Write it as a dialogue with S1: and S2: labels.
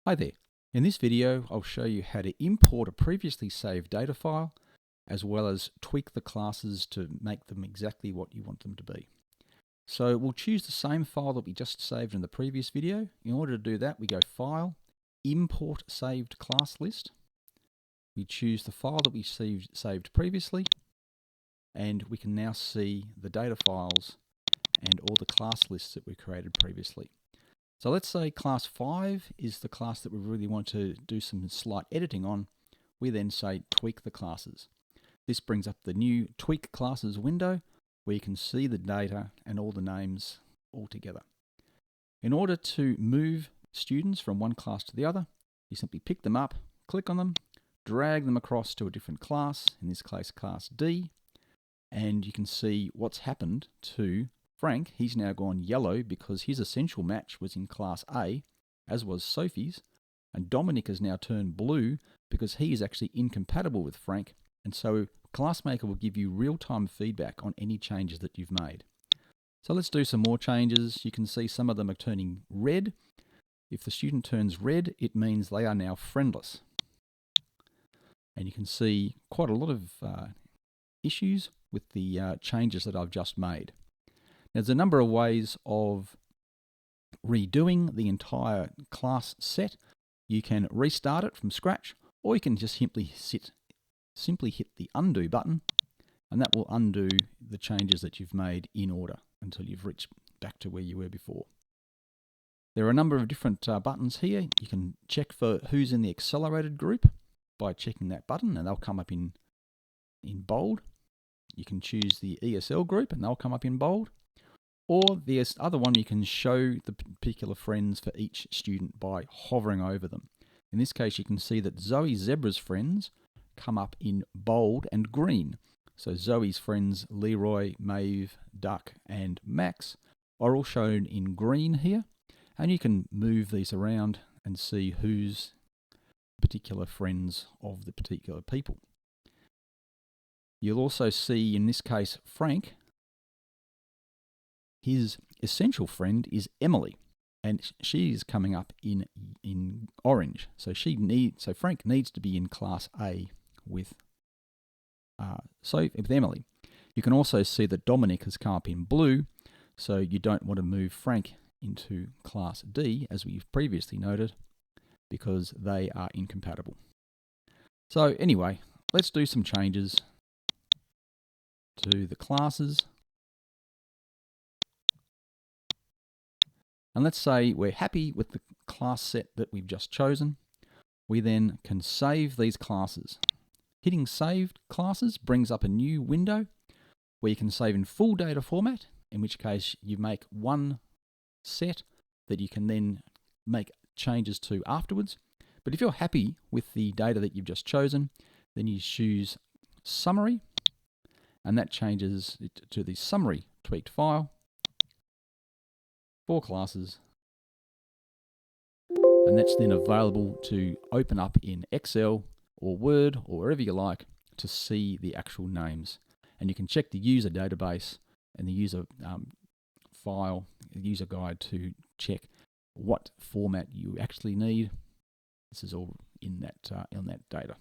S1: Hi there. In this video, I'll show you how to import a previously saved data file, as well as tweak the classes to make them exactly what you want them to be. So we'll choose the same file that we just saved in the previous video. In order to do that, we go File, Import Saved Class List. We choose the file that we saved previously, and we can now see the data files and all the class lists that we created previously. So let's say class 5 is the class that we really want to do some slight editing on. We then say tweak the classes. This brings up the new tweak classes window where you can see the data and all the names all together. In order to move students from one class to the other, you simply pick them up, click on them, drag them across to a different class, in this case class D, and you can see what's happened to Frank. He's now gone yellow because his essential match was in class A, as was Sophie's, and Dominic has now turned blue because he is actually incompatible with Frank, and so ClassMaker will give you real-time feedback on any changes that you've made. So let's do some more changes. You can see some of them are turning red. If the student turns red, it means they are now friendless. And you can see quite a lot of issues with the changes that I've just made. There's a number of ways of redoing the entire class set. You can restart it from scratch, or you can just simply hit the undo button, and that will undo the changes that you've made in order until you've reached back to where you were before. There are a number of different buttons here. You can check for who's in the accelerated group by checking that button, and they'll come up in bold. You can choose the ESL group, and they'll come up in bold. Or the other one, you can show the particular friends for each student by hovering over them. In this case, you can see that Zoe Zebra's friends come up in bold and green. So Zoe's friends, Leroy, Maeve, Duck, and Max, are all shown in green here. And you can move these around and see who's particular friends of the particular people. You'll also see, in this case, Frank, his essential friend is Emily, and she is coming up in orange. So Frank needs to be in class A with Emily. You can also see that Dominic has come up in blue, so you don't want to move Frank into class D, as we've previously noted, because they are incompatible. So anyway, let's do some changes to the classes. And let's say we're happy with the class set that we've just chosen. We then can save these classes. Hitting Saved Classes brings up a new window where you can save in full data format, in which case you make one set that you can then make changes to afterwards. But if you're happy with the data that you've just chosen, then you choose Summary, and that changes it to the Summary tweaked file. 4 classes, and that's then available to open up in Excel or Word or wherever you like to see the actual names. And you can check the user database and the user file, the user guide, to check what format you actually need. This is all in that data.